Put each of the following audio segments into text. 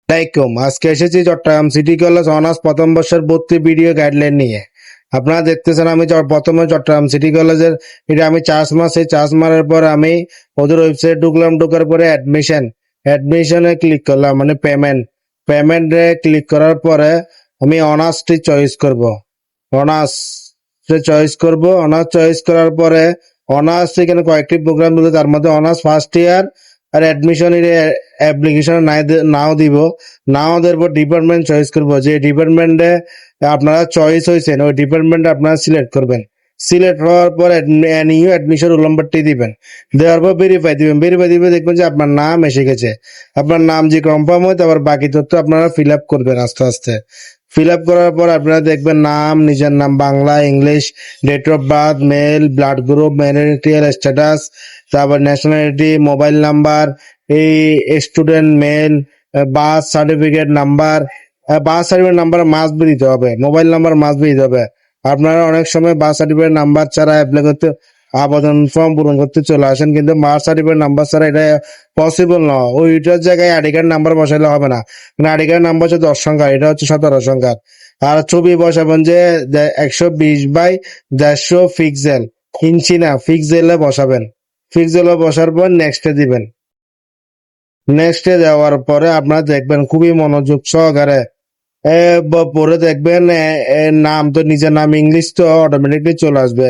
আলাইকুম। আজকে এসেছি চট্টগ্রাম সিটি কলেজ অনার্স প্রথম বর্ষের ভর্তি ভিডিও গাইডলাইন নিয়ে। আপনারা দেখতেছেন আমি প্রথমে চট্টগ্রাম সিটি কলেজের এটা আমি চার্জ মারছি। চার্জ মারার পর আমি ওদের ওয়েবসাইট ঢুকলাম। ঢোকার পরে অ্যাডমিশনে ক্লিক করলাম, মানে পেমেন্টে ক্লিক করার পরে আমি অনার্সটি চয়েস করব। অনার্স অনার্স চয়েস করার পরে অনার্স এখানে কয়েকটি প্রোগ্রাম দিল, তার মধ্যে অনার্স ফার্স্ট ইয়ার আর অ্যাডমিশন অ্যাপ্লিকেশন নাও দিব। নাও দেওয়ার পর ডিপার্টমেন্ট চয়েস করব, যে ডিপার্টমেন্টে আপনারা চয়েস হয়েছেন ওই ডিপার্টমেন্টে আপনারা সিলেক্ট করবেন। সিলেক্ট হওয়ার পর নিউ অ্যাডমিশন রোল নাম্বারটি দিবেন। দেওয়ার পর ভেরিফাই দিবে, দেখবেন যে আপনার নাম এসে গেছে। আপনার নাম যে কনফার্ম হয়, তারপর বাকি তথ্য আপনারা ফিল আপ করবেন আস্তে আস্তে। ফিল আপ করার পর আপনারা দেখবেন নাম, নিজের নাম Bangla, English, date of birth, male, blood group, marital status, তারপর ন্যাশনালিটি, মোবাইল নাম্বার, এই student male, birth certificate number, must be দিতে হবে, মোবাইল নাম্বার মাস্ট বি দিতে হবে। আপনারা অনেক সময় বার্থ সার্টিফিকেট নাম্বার ছাড়া অ্যাপ্লাই করতে আবেদন ফর্ম পূরণ করতে চলে আসেন, কিন্তু বার্থ সার্টিফিকেট নাম্বার ছাড়া এটা পসিবল নয়। ওইটার জায়গায় আইডি কার্ড নাম্বার বসাইলে হবে না, আইডি কার্ড নাম্বার হচ্ছে 10 সংখ্যার, এটা হচ্ছে 17 সংখ্যার। আর ছবি বসাবেন যে 120x150 পিক্সেল, ইঞ্চি না, পিক্সেলে বসাবেন। পিক্সেলে বসার পর নেক্সটে দিবেন। নেক্সটে দেওয়ার পরে আপনারা দেখবেন খুবই মনোযোগ সহকারে পরে দেখবেন নাম তো নিজের নাম ইংলিশ তো অটোমেটিকলি চলে আসবে,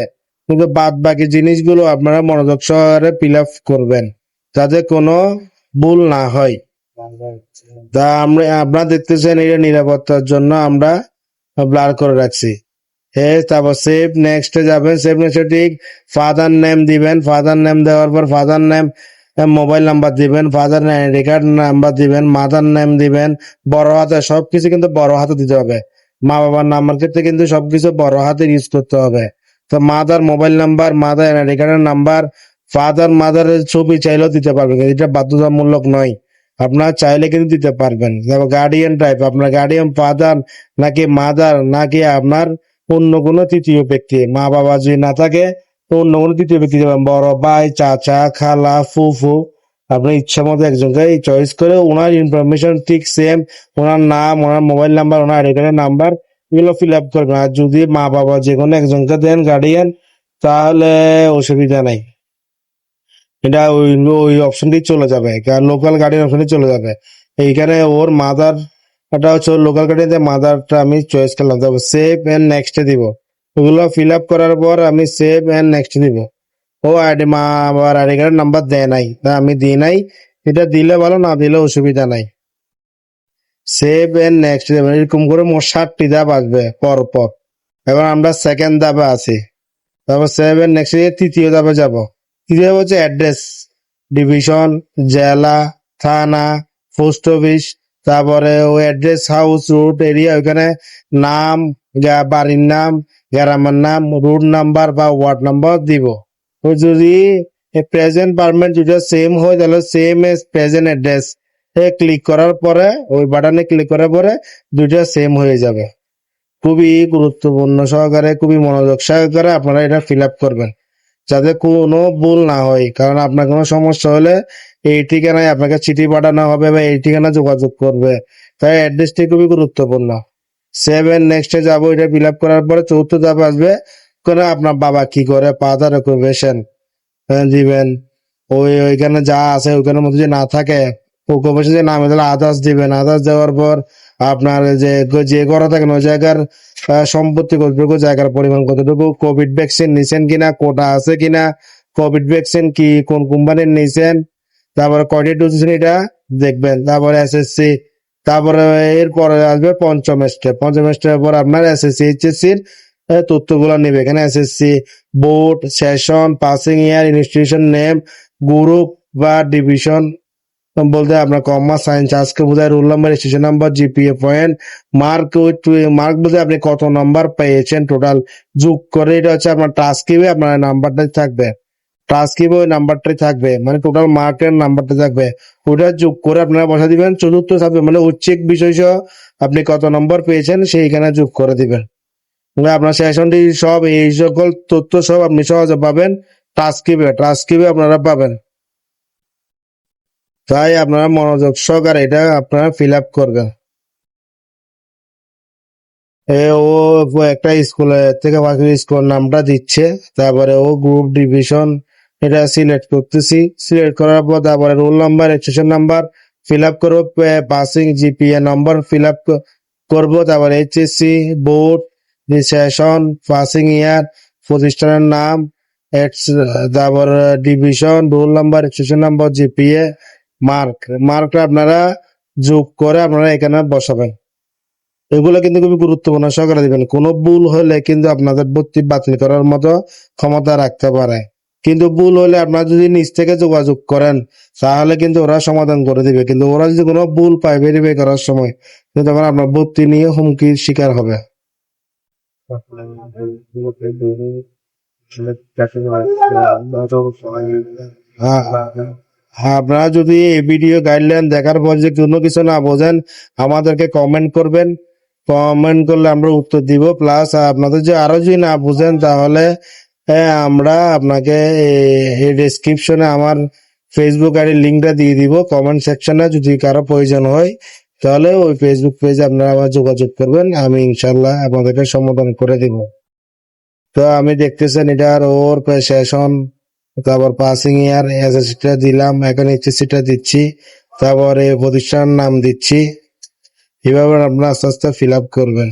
কিন্তু বাদ বাকি জিনিসগুলো আপনারা মনোযোগ সহকারে ফিল আপ করবেন যাতে কোনো ভুল না হয়। তা আপনারা দেখতেছেন এটা নিরাপত্তার জন্য আমরা ব্লার করে রাখছি। তারপর সেভ নেক্সটে যাবেন। সেভ নেক্সটে ঠিক ফাদার নেম দিবেন। ফাদার নেম দেওয়ার পর ফাদার নেম মোবাইল নাম্বার দিবেন, ফাদার আইডি কার্ড নাম্বার দিবেন, মাদার নেম দিবেন বড় হাতে, সবকিছু কিন্তু বড় হাতে দিতে হবে। মা বাবার নাম্বার ক্ষেত্রে কিন্তু সবকিছু বড় হাতে ইউজ করতে হবে। তো mother mobile number, mother ID কার্ডের নাম্বার, ফাদার মাদারের ছবি চাইলেও দিতে পারবেন, এটা বাধ্যতামূলক নয়, আপনার চাইলে কিন্তু দিতে পারবেন। গার্ডিয়ান টাইপ, আপনার গার্ডিয়ান ফাদার নাকি মাদার নাকি আপনার অন্য কোনো তৃতীয় ব্যক্তি, মা বাবা যদি না থাকে তো অন্য কোনো তৃতীয় ব্যক্তি দেবেন, বড় ভাই, চাচা, খালা, ফুফু, আপনার ইচ্ছা মতো একজনকে চয়েস করে ওনার ইনফরমেশন ঠিক সেম, ওনার নাম, ওনার মোবাইল নাম্বার, ওনার আইডি কার্ডের নাম্বার, এগুলো ফিল আপ করবেন। আর যদি মা বাবা যে কোনো একজনকে দেন গার্ডিয়ান, তাহলে অসুবিধা নাই, এটা ওই অপশনটি চলে যাবে, লোকাল গার্ডিয়ান অপশনটি চলে যাবে। এইখানে ওর মাদার, এটা হচ্ছে লোকাল গার্ডিয়ান, মাদারটা আমি চয়েস করলাম। তারপর সেভ এন্ড নেক্সট দিব। ওগুলো ফিল আপ করার পর আমি সেভ এন্ড নেক্সট দিব। ও মা আবার আইডি কার্ডের নাম্বার দেয় নাই, তা আমি দিই নাই, এটা দিলে ভালো, না দিলে অসুবিধা নাই। সেভ এন্ড নেক্সট দেবেন। এরকম করে মোট 7টি ধাপ আসবে পর পর। এবার আমরা সেকেন্ড ধাপে আছি। তারপর সেভ এন্ড নেক্সট তৃতীয় ধাপে যাব। তৃতীয় হচ্ছে অ্যাড্রেস, ডিভিশন, জেলা, থানা, পোস্ট অফিস, তারপরে ওই অ্যাড্রেস, হাউস, রুট, এরিয়া, ওইখানে নাম, বাড়ির নাম, গ্রামের নাম, রুট নাম্বার বা ওয়ার্ড নাম্বার দিব। তো যদি প্রেজেন্ট পারমানেন্ট দুটো সেম হয় তাহলে same as present address click করার পরে, ওই বাটনে ক্লিক করার পরে দুইটা সেম হয়ে যাবে। খুবই গুরুত্বপূর্ণ সহকারে, খুবই মনোযোগ সহকারে আপনারা এটা ফিল আপ করবেন যাতে কোনো ভুল না হয়, কারণ আপনার কোনো সমস্যা হলে এই ঠিকানায় আপনাকে চিঠি পাঠানো হবে বা এই ঠিকানা যোগাযোগ করবে, তাই অ্যাড্রেসটি খুবই গুরুত্বপূর্ণ। সেভেন নেক্সটে যাবো। এটা ফিল আপ করার পরে চতুর্থ ধাপ আসবে, কোনো আপনার বাবা কি করে ফাদার অকুপেশন দিবেন। ওইখানে যা আছে ওইখানের মধ্যে যদি না থাকে, অকুপেশন যে নামে তাহলে আদার্স দিবেন। আদার্স দেওয়ার পর আপনার যে ঘরে থাকেন ওই জায়গার সম্পত্তি কতটুকু, জায়গার পরিমাণ কতটুকু, কোভিড ভ্যাকসিন নিছেন কিনা, কোটা আছে কিনা, কোভিড ভ্যাকসিন কি কোন কোম্পানির নিছেন, তারপরে কয়টি ডোজ এটা দেখবেন। তারপরে এসএসসি, তারপরে এরপরে আসবে পঞ্চম স্টেপ। পঞ্চম স্টেপের পর আপনার এসএসসি এইচএসসির তথ্যগুলো নেবে। এখানে এসএসসি বোর্ড, সেশন, পাসিং ইয়ার, ইনস্টিটিউশন নেম, গ্রুপ বা ডিভিশন বলতে আপনার কমার্স, সায়েন্স, আজকে বোঝায় roll number, station number, GPA point, mark বলতে আপনি কত নাম্বার পেয়েছেন টোটাল যোগ করে, এটা হচ্ছে আপনার টাস্কিবে আপনার নাম্বারটাই থাকবে। টাস্কিবে ওই নাম্বারটাই থাকবে, মানে টোটাল মার্কের নাম্বারটা থাকবে, ওটা যোগ করে আপনারা বসা দিবেন। চতুর্থ থাকবে মানে ঐচ্ছিক বিষয় সহ আপনি কত নম্বর পেয়েছেন সেইখানে যোগ করে দিবেন। আপনার সেশনটি সব এই সকল তথ্য সব আপনি সহজে পাবেন টাস্কিবে আপনারা পাবেন। তাই আপনারা মনোযোগ সহকারে এটা আপনারা ফিল আপ করবেন। ও একটা স্কুলে থেকে স্কুল নামটা দিচ্ছে, তারপরে ও গ্রুপ ডিভিশন এটা সিলেক্ট করতেছি। সিলেক্ট করার পর তারপরে roll number, registration number fill up করবো, passing GPA number fill up করবো, তারপরে HSC board, session, passing year, প্রতিষ্ঠানের নাম, তারপর division, roll number, registration number, GPA, মার্কটা আপনারা যোগ করে আপনারা এখানে বসাবেন। এগুলো কিন্তু খুবই গুরুত্বপূর্ণ সহকারে দিবেন। কোনো ভুল হলে কিন্তু আপনাদের ভর্তি বাতিল করার মতো ক্ষমতা রাখতে পারে। কিন্তু ভুল হলে আপনারা যদি নিজ থেকে যোগাযোগ করেন তাহলে কিন্তু ওরা সমাধান করে দিবে। কিন্তু ওরা যদি কোনো ভুল পায় ভেরিফাই করার সময়, কিন্তু তখন আপনার ভর্তি নিয়ে হুমকির শিকার হবে। হ্যাঁ, হ্যাঁ, আপনারা যদি এই ভিডিও গাইডলাইন দেখার পর যে কোনো কিছু না বোঝেন আমাদেরকে কমেন্ট করবেন। কমেন্ট করলে আমরা উত্তর দিব। প্লাস আপনাদের যে আরো যদি না বুঝেন তাহলে আমরা আপনাকে এই ডেসক্রিপশনে আমার ফেসবুক আইডির লিঙ্কটা দিয়ে দিব কমেন্ট সেকশনে। যদি কারো প্রয়োজন হয় তাহলে ওই ফেসবুক পেজে আপনারা আমার যোগাযোগ করবেন, আমি ইনশাল্লাহ আপনাদেরকে সমাধান করে দিব। তো আমি দেখতেছেন এটার ওর সেশন, তারপর পাসিং ইয়ার এসএসসিটা দিলাম, এখন এইচএসসিটা দিচ্ছি, তারপরে প্রতিষ্ঠানের নাম দিচ্ছি। এভাবে আপনারা আস্তে আস্তে ফিল আপ করবেন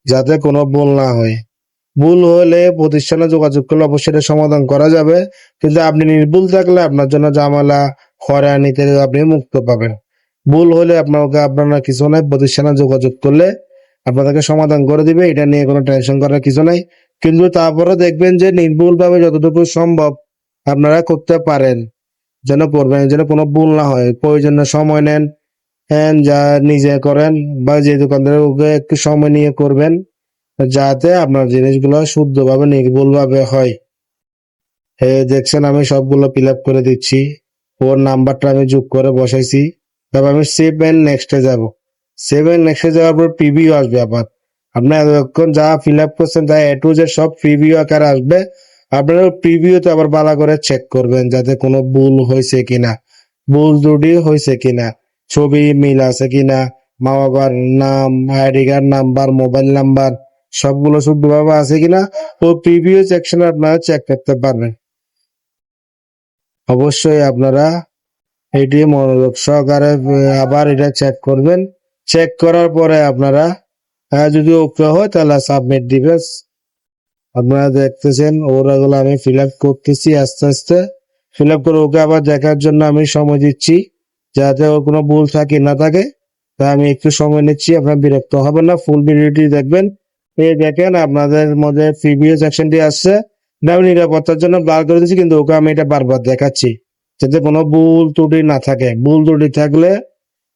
যাতে কোনো ভুল না হয়। ভুল হলে প্রতিষ্ঠানে যোগাযোগ করলে অবশ্যই এটা সমাধান করা যাবে, কিন্তু আপনি নির্ভুল থাকলে আপনার জন্য ঝামেলা হয়রানি থেকে আপনি মুক্ত পাবেন। ভুল হলে আপনারা কিছু নাই, প্রতিষ্ঠানে যোগাযোগ করলে আপনাদেরকে সমাধান করে দিবে, এটা নিয়ে কোনো টেনশন করার কিছু নাই। কিন্তু তারপরে দেখবেন যে নির্ভুল ভাবে যতটুকু সম্ভব আপনারা করতে পারেন, যেন করবেন, যেন কোনো ভুল না হয়। প্রয়োজনে সময় নেন, যা নিজে করেন বা যে দোকানদার ওকে একটু সময় নিয়ে করবেন, যাতে আপনার জিনিসগুলো শুদ্ধভাবে নির্ভুলভাবে হয়। দেখছেন আমি সবগুলো ফিল আপ করে দিচ্ছি, ওর নাম্বারটা আমি যোগ করে বসাইছি। তারপর আমি সেভ এন্ড নেক্সটে যাব। সেভ এন্ড নেক্সটে যাওয়ার পর প্রিভিউ আসবে। আবার আপনার এতক্ষণ যা ফিল আপ করছেন তা এ টু জেড সব প্রিভিউ আকারে আসবে। আপনারা প্রিভিউতে আবার ভালো করে চেক করবেন যাতে কোনো ভুল হয়েছে কিনা, ভুল ত্রুটি হয়েছে কিনা, ছবি মিল আছে কিনা, মা বাবার নাম, ID card number, mobile number সবগুলো শুদ্ধভাবে আছে কিনা ও প্রিভিউ সেকশনে আপনারা চেক করতে পারবেন। অবশ্যই আপনারা এটি মনোযোগ সহকারে আবার এটা চেক করবেন। চেক করার পরে আপনারা যদি ওকে হয় তাহলে সাবমিট দিবেন। আপনারা দেখতেছেন ওরাগুলো আমি ফিল আপ করতেছি আস্তে আস্তে। ফিল আপ করে ওকে আবার দেখার জন্য আমি সময় দিচ্ছি যাতে ওর কোনো ভুল থাকে না থাকে। তাই আমি একটু সময় নিচ্ছি, আপনার বিরক্ত হবেন না, ফুল ভিডিওটি দেখবেন। এই দেখেন আপনাদের মধ্যে প্রিভিউ সেকশনটি আসছে, এটা আমি নিরাপত্তার জন্য ব্লার করে দিচ্ছি, কিন্তু ওকে আমি এটা বারবার দেখাচ্ছি যাতে কোনো ভুল ত্রুটি না থাকে। ভুল ত্রুটি থাকলে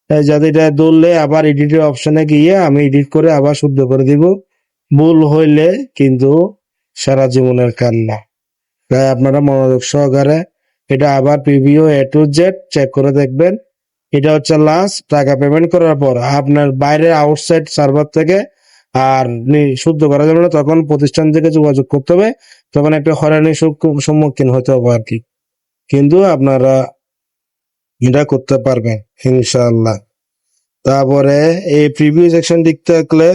যাতে এটা ধরলে আবার এডিটের অপশনে গিয়ে আমি এডিট করে আবার শুদ্ধ করে দিব। ভুল হইলে কিন্তু সারা জীবনের কান্না। তাই আপনারা মনোযোগ সহকারে এটা আবার preview A to Z check করে দেখবেন। এটা হচ্ছে লাস্ট টাকা পেমেন্ট করার পর আপনার বাইরে আউটসাইড সার্ভার থেকে আর শুদ্ধ করা যাবে না, তখন প্রতিষ্ঠান থেকে যোগাযোগ করতে হবে, তখন একটা হয়রানির সম্মুখীন হতে হবে আর কি। কিন্তু আপনারা এটা করতে পারবেন ইনশাআল্লাহ। তারপরে এই প্রিভিউ সেকশন দেখতে থাকলে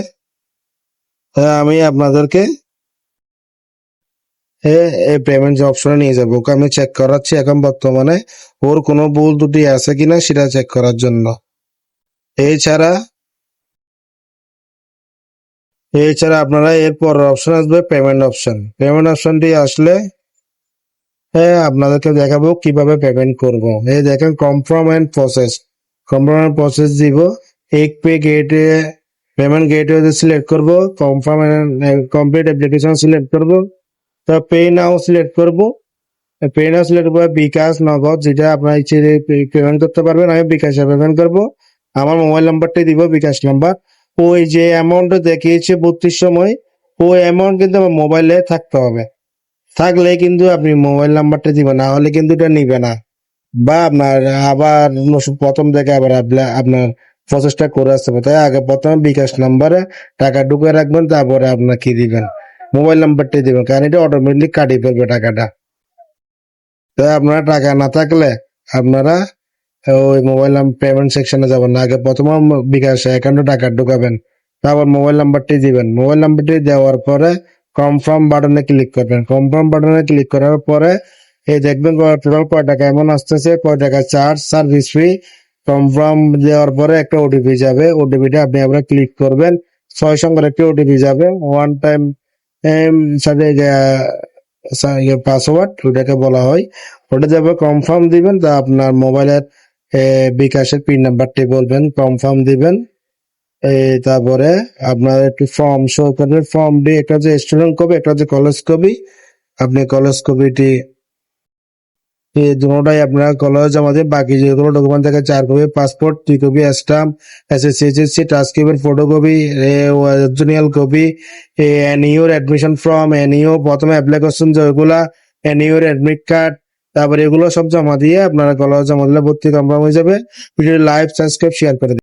আমি আপনাদেরকে এই পেমেন্ট অপশনে নিয়ে যাবো। ওকে আমি চেক করাচ্ছি এখন বর্তমানে ওর কোনো ভুল ত্রুটি আছে কিনা সেটা চেক করার জন্য। এছাড়া এছাড়া আপনারা এরপর অপশন আসবে পেমেন্ট অপশন। পেমেন্ট অপশনটি আসলে আপনাদেরকে দেখাবো কিভাবে পেমেন্ট করব। এই দেখেন confirm and process, confirm and process দিব। এক পে গেটে পেমেন্ট গেটওয়ে সিলেক্ট করব, confirm and complete application select করব, তো পে নাও সিলেক্ট করব। পে নাও সিলেক্ট করবো বিকাশ, নগদ, যেটা আপনার ইচ্ছে পেমেন্ট করতে পারবেন। আমি বিকাশে পেমেন্ট করব, আমার মোবাইল নাম্বারটাই দিব বিকাশ নাম্বার। ওই যে অ্যামাউন্ট দেখিয়েছে 32 সময়, ওই অ্যামাউন্ট কিন্তু আমার মোবাইলে থাকতে হবে। থাকলে কিন্তু আপনি মোবাইল নাম্বারটা দিবেন, না হলে কিন্তু এটা নিবে না, বা আপনার আবার প্রথম থেকে আবার আপনার প্রসেসটা করে আসতে হবে। তাই আগে প্রথমে বিকাশ নাম্বারে টাকা ঢুকে রাখবেন, তারপরে আপনার কি দিবেন, মোবাইল নাম্বারটাই দিবেন, কারণ এটা অটোমেটিক কাটিয়ে ফেলবে টাকাটা। তাই আপনারা টাকা না থাকলে আপনারা ওই মোবাইল নাম্বার পেমেন্ট সেকশনে যাবেন না, আগে প্রথমে বিকাশ অ্যাকাউন্টে টাকা ঢুকাবেন, তারপর মোবাইল নাম্বারটি দিবেন। মোবাইল নাম্বারটি দেওয়ার পরে কনফার্ম বাটনে ক্লিক করবেন। কনফার্ম বাটনে ক্লিক করার পরে এই দেখবেন টোটাল কয় টাকা এমন আসতেছে, কয় টাকা চার্জ, সার্ভিস ফি। কনফার্ম দেওয়ার পরে একটা ওটিপি যাবে, ওটিপিটা আপনি আবার ক্লিক করবেন। 6 সংখ্যার একটি ওটিপি যাবে, ওয়ান টাইম সাথে পাসওয়ার্ড ওটাকে বলা হয়, ওটা যাবে। কনফার্ম দিবেন, তা আপনার মোবাইলের বিকাশের পিন নাম্বারটি বলবেন, কনফার্ম দিবেন। তারপরে আপনার একটি ফর্ম শো করবে, ফর্মটি একটা হচ্ছে স্টুডেন্ট কপি, একটা হচ্ছে কলেজ কপি। আপনি কলেজ কপিটি এই দুটোটাই আপনার কলেজ জমা দিয়ে, বাকি যেগুলো ডকুমেন্ট থাকে 4 copy passport, 3 copy stamp, SSC HSC ট্রান্সক্রিপ্টের ফটোকপি, অরিজিনাল কপি, এনইউর অ্যাডমিশন ফর্ম, এনইউ প্রথমে অ্যাপ্লাই করছেন যেগুলা, এনইউর অ্যাডমিট কার্ড, তারপরে এগুলো সব জমা দিয়ে আপনারা কলেজ জমা দিলে ভর্তি কনফার্ম হয়ে যাবে। ভিডিও লাইভ সাবস্ক্রাইব শেয়ার করে দিন।